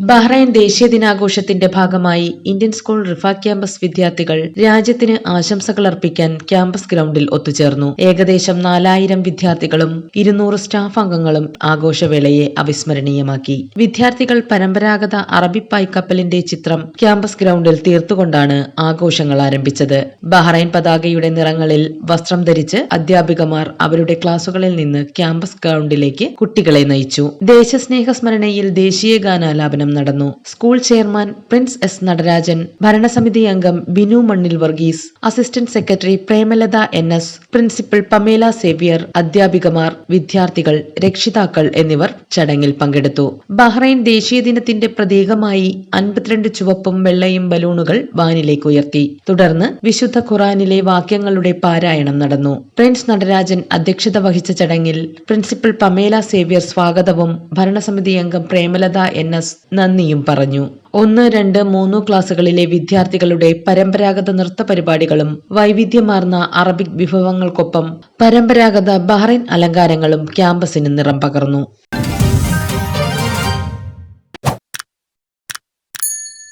Bahrain ദേശീയ ദിനാഘോഷത്തിന്റെ ഭാഗമായി ഇന്ത്യൻ സ്കൂൾ റിഫ ക്യാമ്പസ് വിദ്യാർത്ഥികൾ രാജ്യത്തിന് ആശംസകൾ അർപ്പിക്കാൻ ക്യാമ്പസ് ഗ്രൗണ്ടിൽ ഒത്തുചേർന്നു. ഏകദേശം 4000 വിദ്യാർത്ഥികളും 200 സ്റ്റാഫ് അംഗങ്ങളും ആഘോഷവേളയെ അവിസ്മരണീയമാക്കി. വിദ്യാർത്ഥികൾ പരമ്പരാഗത അറബി പായ്ക്കപ്പലിന്റെ ചിത്രം ക്യാമ്പസ് ഗ്രൗണ്ടിൽ തീർത്തുകൊണ്ടാണ് ആഘോഷങ്ങൾ ആരംഭിച്ചത്. ബഹ്റൈൻ പതാകയുടെ നിറങ്ങളിൽ വസ്ത്രം ധരിച്ച് അധ്യാപികമാർ അവരുടെ ക്ലാസുകളിൽ നിന്ന് ക്യാമ്പസ് ഗ്രൗണ്ടിലേക്ക് കുട്ടികളെ നയിച്ചു. ദേശസ്നേഹ സ്മരണയിൽ ദേശീയ ഗാനാലാപനം നടന്നു. School chairman Prince S Natarajan, ഭരണസമിതി അംഗം Binu Mannil Varghese, assistant secretary Premalatha NS, principal Pamela Xavier, അധ്യാപികമാർ, വിദ്യാർത്ഥികൾ, രക്ഷിതാക്കൾ എന്നിവർ ചടങ്ങിൽ പങ്കെടുത്തു. ബഹ്റൈൻ ദേശീയ ദിനത്തിന്റെ പ്രതീകമായി 52 ചുവപ്പും വെള്ളയും ബലൂണുകൾ വാനിലേക്ക് ഉയർത്തി. തുടർന്ന് വിശുദ്ധ ഖുർആനിലെ വാക്യങ്ങളുടെ പാരായണം നടന്നു. പ്രിൻസ് നടരാജൻ അധ്യക്ഷത വഹിച്ച ചടങ്ങിൽ പ്രിൻസിപ്പൽ പമേല സേവ്യർ സ്വാഗതവും ഭരണസമിതി അംഗം പ്രേമലത NS നന്ദിയും പറഞ്ഞു. 1, 2, 3 ക്ലാസുകളിലെ വിദ്യാർത്ഥികളുടെ പരമ്പരാഗത നൃത്ത പരിപാടികളും വൈവിധ്യമാർന്ന അറബിക് വിഭവങ്ങൾക്കൊപ്പം പരമ്പരാഗത ബഹ്റൈൻ അലങ്കാരങ്ങളും ക്യാമ്പസിന് നിറം പകർന്നു.